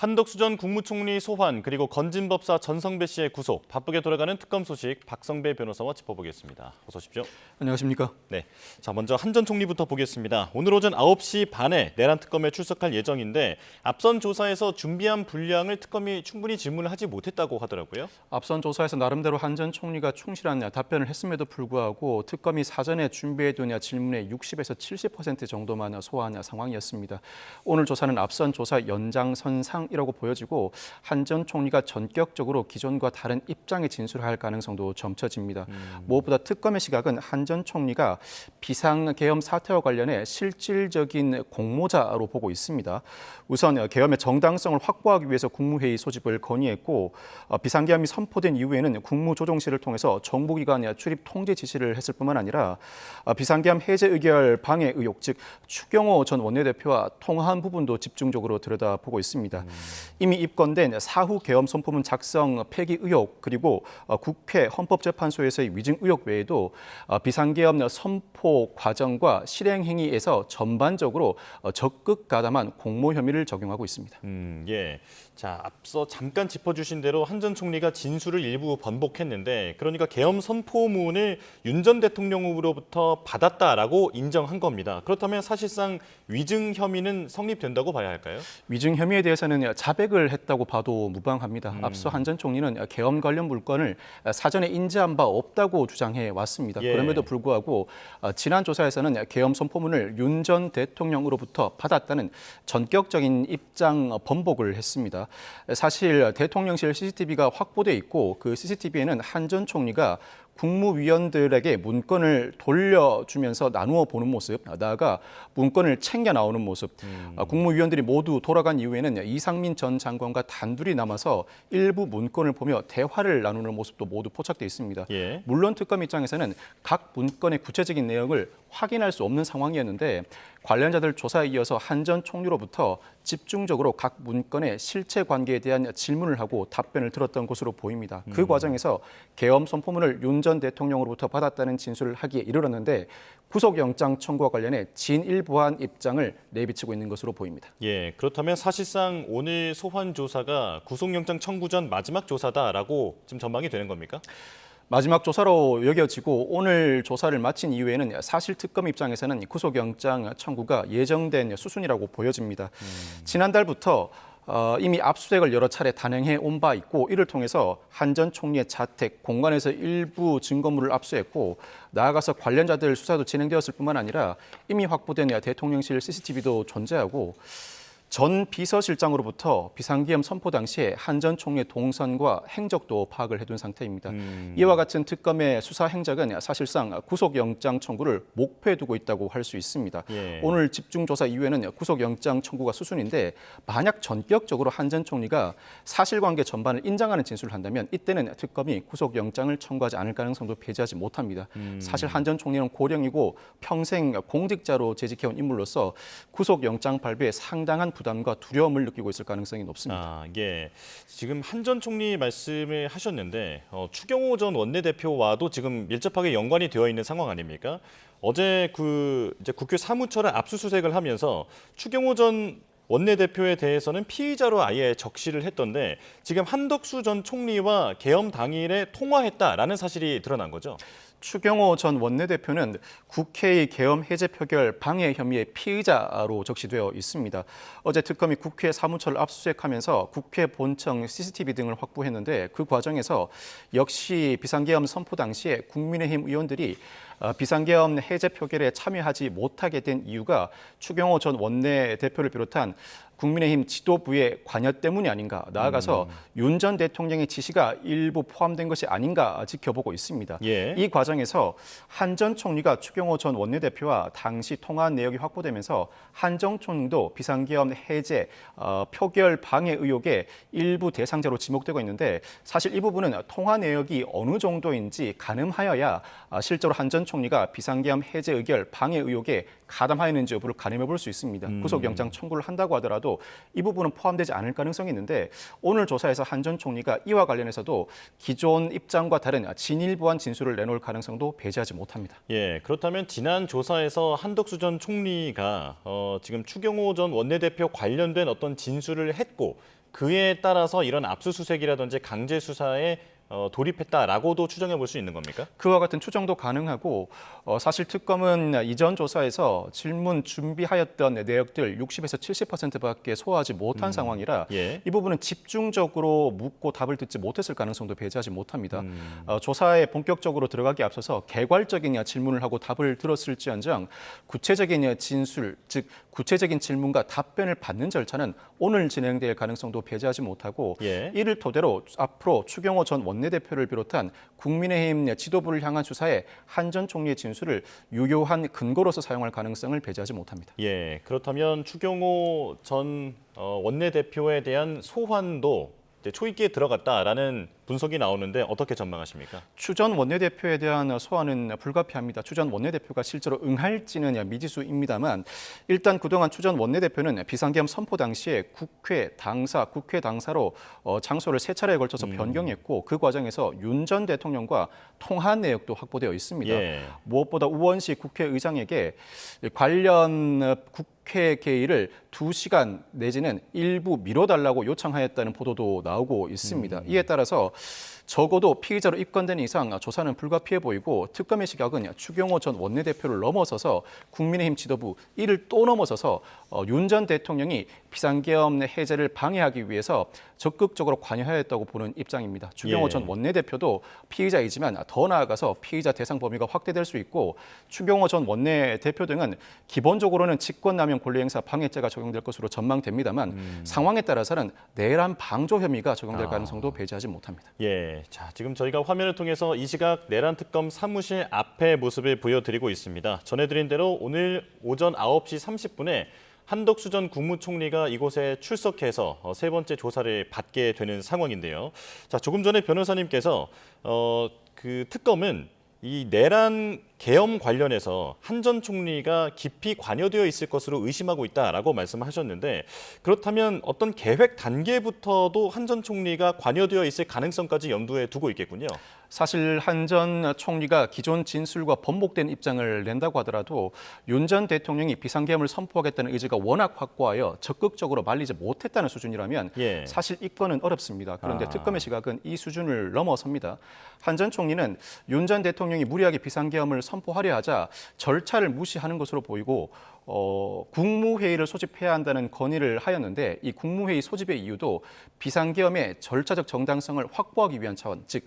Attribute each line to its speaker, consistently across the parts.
Speaker 1: 한덕수 전 국무총리 소환 그리고 건진법사 전성배 씨의 구속, 바쁘게 돌아가는 특검 소식 박성배 변호사와 짚어보겠습니다. 어서 오십시오.
Speaker 2: 안녕하십니까?
Speaker 1: 네, 자 먼저 한 전 총리부터 보겠습니다. 오늘 오전 9시 반에 내란 특검에 출석할 예정인데 앞선 조사에서 준비한 분량을 특검이 충분히 질문을 하지 못했다고 하더라고요.
Speaker 2: 앞선 조사에서 나름대로 한 전 총리가 충실한 답변을 했음에도 불구하고 특검이 사전에 준비해둔 질문의 60에서 70% 정도만 소화한 상황이었습니다. 오늘 조사는 앞선 조사 연장선상이라고 보여지고 한 전 총리가 전격적으로 기존과 다른 입장에 진술할 가능성도 점쳐집니다. 무엇보다 특검의 시각은 한 전 총리가 비상계엄 사태와 관련해 실질적인 공모자로 보고 있습니다. 우선 계엄의 정당성을 확보하기 위해서 국무회의 소집을 건의했고 비상계엄이 선포된 이후에는 국무조정실을 통해서 정보기관 출입 통제 지시를 했을 뿐만 아니라 비상계엄 해제 의결 방해 의혹, 즉 추경호 전 원내대표와 통화한 부분도 집중적으로 들여다보고 있습니다. 이미 입건된 사후 계엄 선포문 작성 폐기 의혹, 그리고 국회 헌법재판소에서의 위증 의혹 외에도 비상계엄 선포 과정과 실행 행위에서 전반적으로 적극 가담한 공모 혐의를 적용하고 있습니다.
Speaker 1: 예. 자, 앞서 잠깐 짚어주신 대로 한 전 총리가 진술을 일부 번복했는데, 그러니까 계엄 선포문을 윤 전 대통령으로부터 받았다라고 인정한 겁니다. 그렇다면 사실상 위증 혐의는 성립된다고 봐야 할까요?
Speaker 2: 위증 혐의에 대해서는 자백을 했다고 봐도 무방합니다. 앞서 한 전 총리는 계엄 관련 물건을 사전에 인지한 바 없다고 주장해 왔습니다.
Speaker 1: 예.
Speaker 2: 그럼에도 불구하고 지난 조사에서는 계엄 선포문을 윤 전 대통령으로부터 받았다는 전격적인 입장 번복을 했습니다. 사실 대통령실 CCTV가 확보돼 있고 그 CCTV에는 한 전 총리가 국무위원들에게 문건을 돌려주면서 나누어 보는 모습, 나아가 문건을 챙겨 나오는 모습, 국무위원들이 모두 돌아간 이후에는 이상민 전 장관과 단둘이 남아서 일부 문건을 보며 대화를 나누는 모습도 모두 포착돼 있습니다.
Speaker 1: 예.
Speaker 2: 물론 특검 입장에서는 각 문건의 구체적인 내용을 확인할 수 없는 상황이었는데 관련자들 조사에 이어서 한 전 총리로부터 집중적으로 각 문건의 실체 관계에 대한 질문을 하고 답변을 들었던 것으로 보입니다. 그 과정에서 계엄 선포문을 윤 전 대통령으로부터 받았다는 진술을 하기에 이르렀는데 구속영장 청구와 관련해 진일보한 입장을 내비치고 있는 것으로 보입니다.
Speaker 1: 예, 그렇다면 사실상 오늘 소환 조사가 구속영장 청구 전 마지막 조사다라고 지금 전망이 되는 겁니까?
Speaker 2: 마지막 조사로 여겨지고 오늘 조사를 마친 이후에는 사실 특검 입장에서는 구속영장 청구가 예정된 수순이라고 보여집니다. 지난달부터 이미 압수수색을 여러 차례 단행해 온 바 있고 이를 통해서 한 전 총리의 자택, 공간에서 일부 증거물을 압수했고 나아가서 관련자들 수사도 진행되었을 뿐만 아니라 이미 확보된 대통령실 CCTV도 존재하고 전 비서실장으로부터 비상계엄 선포 당시에 한 전 총리의 동선과 행적도 파악을 해둔 상태입니다. 이와 같은 특검의 수사 행적은 사실상 구속영장 청구를 목표에 두고 있다고 할 수 있습니다.
Speaker 1: 예.
Speaker 2: 오늘 집중조사 이후에는 구속영장 청구가 수순인데 만약 전격적으로 한 전 총리가 사실관계 전반을 인정하는 진술을 한다면 이때는 특검이 구속영장을 청구하지 않을 가능성도 배제하지 못합니다. 사실 한 전 총리는 고령이고 평생 공직자로 재직해온 인물로서 구속영장 발부에 상당한 부담과 두려움을 느끼고 있을 가능성이 높습니다.
Speaker 1: 아, 예. 지금 한 전 총리 말씀을 하셨는데 추경호 전 원내대표와도 지금 밀접하게 연관이 되어 있는 상황 아닙니까? 어제 이제 국회 사무처를 압수수색을 하면서 추경호 전 원내대표에 대해서는 피의자로 아예 적시를 했던데 지금 한덕수 전 총리와 계엄 당일에 통화했다라는 사실이 드러난 거죠?
Speaker 2: 추경호 전 원내대표는 국회의 계엄 해제 표결 방해 혐의의 피의자로 적시되어 있습니다. 어제 특검이 국회 사무처를 압수수색하면서 국회 본청 CCTV 등을 확보했는데 그 과정에서 역시 비상계엄 선포 당시에 국민의힘 의원들이 비상계엄 해제 표결에 참여하지 못하게 된 이유가 추경호 전 원내대표를 비롯한 국민의힘 지도부의 관여 때문이 아닌가, 나아가서 윤 전 대통령의 지시가 일부 포함된 것이 아닌가 지켜보고 있습니다.
Speaker 1: 예.
Speaker 2: 이 과정에서 한 전 총리가 추경호 전 원내대표와 당시 통화한 내역이 확보되면서 한 전 총리도 비상계엄 해제 표결 방해 의혹의 일부 대상자로 지목되고 있는데 사실 이 부분은 통화 내역이 어느 정도인지 가늠하여야 실제로 한 전 전 총리가 비상계엄 해제 의결 방해 의혹에 가담하였는지 여부를 가늠해 볼 수 있습니다. 구속영장 청구를 한다고 하더라도 이 부분은 포함되지 않을 가능성이 있는데 오늘 조사에서 한 전 총리가 이와 관련해서도 기존 입장과 다른 진일보한 진술을 내놓을 가능성도 배제하지 못합니다.
Speaker 1: 예, 그렇다면 지난 조사에서 한덕수 전 총리가 지금 추경호 전 원내대표 관련된 어떤 진술을 했고 그에 따라서 이런 압수수색이라든지 강제 수사에 돌입했다라고도 추정해 볼 수 있는 겁니까?
Speaker 2: 그와 같은 추정도 가능하고 사실 특검은 이전 조사에서 질문 준비하였던 내역들 60에서 70%밖에 소화하지 못한 상황이라
Speaker 1: 예.
Speaker 2: 이 부분은 집중적으로 묻고 답을 듣지 못했을 가능성도 배제하지 못합니다. 조사에 본격적으로 들어가기 앞서서 개괄적인 질문을 하고 답을 들었을지언정 구체적인 진술, 즉 구체적인 질문과 답변을 받는 절차는 오늘 진행될 가능성도 배제하지 못하고
Speaker 1: 예.
Speaker 2: 이를 토대로 앞으로 추경호 전 원내대표를 비롯한 국민의힘 지도부를 향한 수사에 한 전 총리의 진술을 유효한 근거로서 사용할 가능성을 배제하지 못합니다.
Speaker 1: 예, 그렇다면 추경호 전 원내대표에 대한 소환도 이제 초입기에 들어갔다라는 분석이 나오는데 어떻게 전망하십니까?
Speaker 2: 추 전 원내대표에 대한 소환은 불가피합니다. 추 전 원내대표가 실제로 응할지는 미지수입니다만 일단 그동안 추 전 원내대표는 비상계엄 선포 당시에 국회 당사로 장소를 세 차례에 걸쳐서 변경했고 그 과정에서 윤 전 대통령과 통화한 내역도 확보되어 있습니다.
Speaker 1: 예.
Speaker 2: 무엇보다 우원식 국회의장에게 관련 국회 개의를 2시간 내지는 일부 미뤄달라고 요청하였다는 보도도 나오고 있습니다. 이에 따라서 적어도 피의자로 입건된 이상 조사는 불가피해 보이고 특검의 시각은 추경호 전 원내대표를 넘어서서 국민의힘 지도부 이를 또 넘어서서 윤 전 대통령이 비상계엄 해제를 방해하기 위해서 적극적으로 관여하였다고 보는 입장입니다. 추경호
Speaker 1: 예.
Speaker 2: 전 원내대표도 피의자이지만 더 나아가서 피의자 대상 범위가 확대될 수 있고 추경호 전 원내대표 등은 기본적으로는 직권남용 권리행사 방해죄가 적용될 것으로 전망됩니다만 상황에 따라서는 내란 방조 혐의가 적용될 가능성도 배제하지 못합니다.
Speaker 1: 예, 자 지금 저희가 화면을 통해서 이 시각 내란 특검 사무실 앞의 모습을 보여드리고 있습니다. 전해드린 대로 오늘 오전 9시 30분에 한덕수 전 국무총리가 이곳에 출석해서 세 번째 조사를 받게 되는 상황인데요. 자, 조금 전에 변호사님께서 그 특검은 이 내란 계엄 관련해서 한 전 총리가 깊이 관여되어 있을 것으로 의심하고 있다라고 말씀하셨는데 그렇다면 어떤 계획 단계부터도 한 전 총리가 관여되어 있을 가능성까지 염두에 두고 있겠군요.
Speaker 2: 사실 한 전 총리가 기존 진술과 번복된 입장을 낸다고 하더라도 윤 전 대통령이 비상계엄을 선포하겠다는 의지가 워낙 확고하여 적극적으로 말리지 못했다는 수준이라면
Speaker 1: 예.
Speaker 2: 사실 입건은 어렵습니다. 그런데 특검의 시각은 이 수준을 넘어섭니다. 한 전 총리는 윤 전 대통령이 무리하게 비상계엄을 선포하려 하자 절차를 무시하는 것으로 보이고 국무회의를 소집해야 한다는 건의를 하였는데 이 국무회의 소집의 이유도 비상계엄의 절차적 정당성을 확보하기 위한 차원, 즉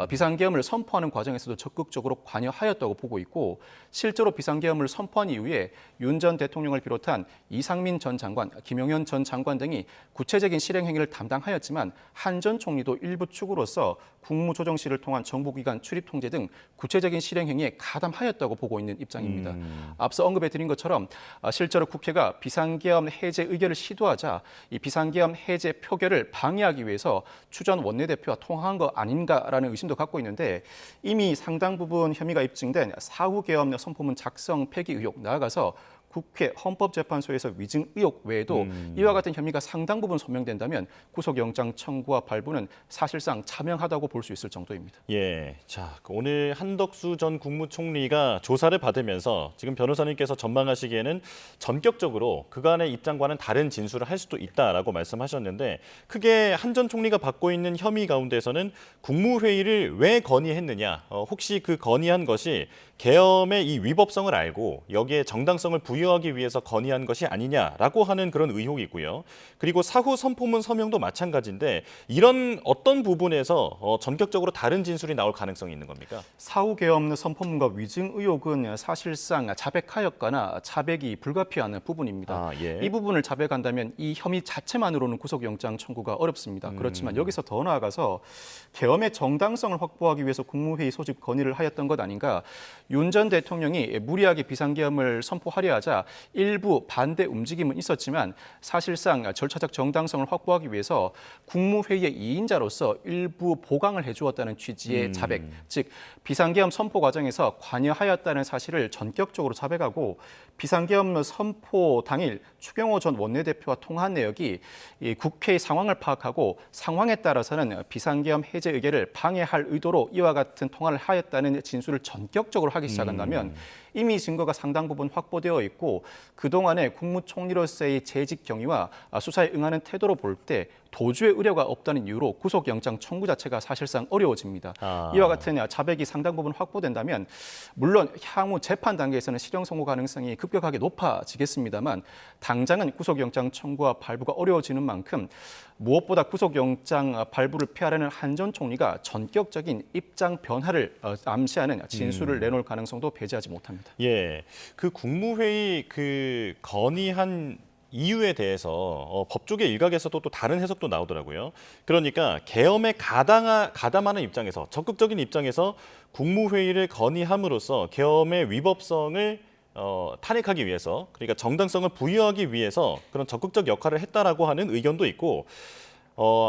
Speaker 2: 비상계엄을 선포하는 과정에서도 적극적으로 관여하였다고 보고 있고 실제로 비상계엄을 선포한 이후에 윤 전 대통령을 비롯한 이상민 전 장관, 김용현 전 장관 등이 구체적인 실행 행위를 담당하였지만 한 전 총리도 일부 축으로서 국무조정실을 통한 정보기관 출입 통제 등 구체적인 실행 행위에 가담하였다고 보고 있는 입장입니다. 앞서 언급해 드린 것처럼 실제로 국회가 비상계엄 해제 의결을 시도하자 이 비상계엄 해제 표결을 방해하기 위해서 추 전 원내대표와 통화한 거 아닌가라는 의심도 갖고 있는데 이미 상당 부분 혐의가 입증된 사후계엄 선포문 작성 폐기 의혹 나아가서 국회 헌법재판소에서 위증 의혹 외에도 이와 같은 혐의가 상당 부분 소명된다면 구속영장 청구와 발부는 사실상 자명하다고 볼 수 있을 정도입니다.
Speaker 1: 예, 자 오늘 한덕수 전 국무총리가 조사를 받으면서 지금 변호사님께서 전망하시기에는 전격적으로 그간의 입장과는 다른 진술을 할 수도 있다라고 말씀하셨는데 크게 한 전 총리가 받고 있는 혐의 가운데서는 국무회의를 왜 건의했느냐, 혹시 그 건의한 것이 계엄의 이 위법성을 알고 여기에 정당성을 부여하기 위해서 건의한 것이 아니냐라고 하는 그런 의혹이 있고요. 그리고 사후 선포문 서명도 마찬가지인데 이런 어떤 부분에서 전격적으로 다른 진술이 나올 가능성이 있는 겁니까?
Speaker 2: 사후계엄 선포문과 위증 의혹은 사실상 자백하였거나 자백이 불가피한 부분입니다.
Speaker 1: 아, 예.
Speaker 2: 이 부분을 자백한다면 이 혐의 자체만으로는 구속영장 청구가 어렵습니다. 그렇지만 여기서 더 나아가서 계엄의 정당성을 확보하기 위해서 국무회의 소집 건의를 하였던 것 아닌가. 윤 전 대통령이 무리하게 비상계엄을 선포하려 하자 나오자 일부 반대 움직임은 있었지만 사실상 절차적 정당성을 확보하기 위해서 국무회의의 2인자로서 일부 보강을 해주었다는 취지의 자백, 즉 비상계엄 선포 과정에서 관여하였다는 사실을 전격적으로 자백하고 비상계엄 선포 당일 추경호 전 원내대표와 통화한 내역이 이 국회의 상황을 파악하고 상황에 따라서는 비상계엄 해제 의결을 방해할 의도로 이와 같은 통화를 하였다는 진술을 전격적으로 하기 시작한다면 이미 증거가 상당 부분 확보되어 있고 그동안의 국무총리로서의 재직 경위와 수사에 응하는 태도로 볼 때 도주의 우려가 없다는 이유로 구속영장 청구 자체가 사실상 어려워집니다. 이와 같은 자백이 상당 부분 확보된다면 물론 향후 재판 단계에서는 실형 선고 가능성이 급격하게 높아지겠습니다만 당장은 구속영장 청구와 발부가 어려워지는 만큼 무엇보다 구속영장 발부를 피하려는 한 전 총리가 전격적인 입장 변화를 암시하는 진술을 내놓을 가능성도 배제하지 못합니다.
Speaker 1: 예, 그 국무회의 그 건의한 이유에 대해서 법조계 일각에서도 또 다른 해석도 나오더라고요. 그러니까 계엄에 가담하는 입장에서 적극적인 입장에서 국무회의를 건의함으로써 계엄의 위법성을 탄핵하기 위해서 그러니까 정당성을 부여하기 위해서 그런 적극적 역할을 했다라고 하는 의견도 있고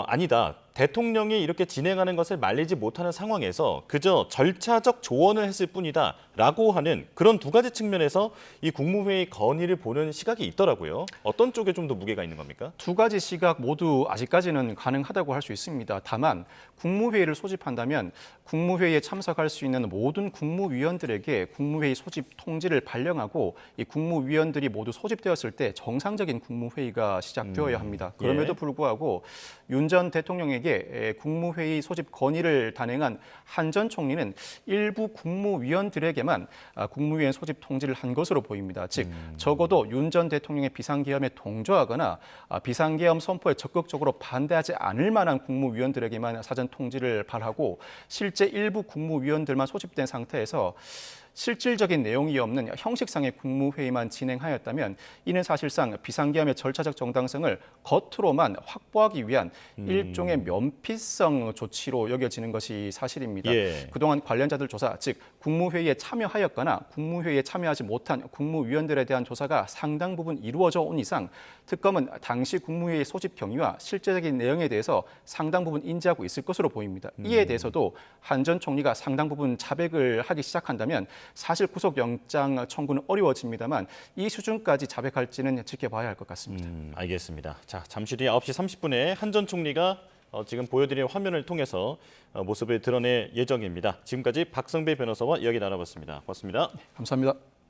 Speaker 1: 아니다. 대통령이 이렇게 진행하는 것을 말리지 못하는 상황에서 그저 절차적 조언을 했을 뿐이다 라고 하는 그런 두 가지 측면에서 이 국무회의 건의를 보는 시각이 있더라고요. 어떤 쪽에 좀 더 무게가 있는 겁니까?
Speaker 2: 두 가지 시각 모두 아직까지는 가능하다고 할 수 있습니다. 다만 국무회의를 소집한다면 국무회의에 참석할 수 있는 모든 국무위원들에게 국무회의 소집 통지를 발령하고 이 국무위원들이 모두 소집되었을 때 정상적인 국무회의가 시작되어야 합니다. 그럼에도 불구하고 윤 전 대통령에게 국무회의 소집 건의를 단행한 한 전 총리는 일부 국무위원들에게만 국무위원 소집 통지를 한 것으로 보입니다. 즉 적어도 윤 전 대통령의 비상계엄에 동조하거나 비상계엄 선포에 적극적으로 반대하지 않을 만한 국무위원들에게만 사전 통지를 발하고 실제 일부 국무위원들만 소집된 상태에서 실질적인 내용이 없는 형식상의 국무회의만 진행하였다면 이는 사실상 비상계엄의 절차적 정당성을 겉으로만 확보하기 위한 일종의 면피성 조치로 여겨지는 것이 사실입니다.
Speaker 1: 예.
Speaker 2: 그동안 관련자들 조사, 즉 국무회의에 참여하였거나 국무회의에 참여하지 못한 국무위원들에 대한 조사가 상당 부분 이루어져 온 이상 특검은 당시 국무회의 소집 경위와 실제적인 내용에 대해서 상당 부분 인지하고 있을 것으로 보입니다. 이에 대해서도 한 전 총리가 상당 부분 자백을 하기 시작한다면 사실 구속영장 청구는 어려워집니다만 이 수준까지 자백할지는 지켜봐야 할 것 같습니다.
Speaker 1: 알겠습니다. 자, 잠시 뒤 9시 30분에 한 전 총리가 지금 보여드린 화면을 통해서 모습을 드러낼 예정입니다. 지금까지 박성배 변호사와 이야기 나눠봤습니다. 고맙습니다.
Speaker 2: 감사합니다.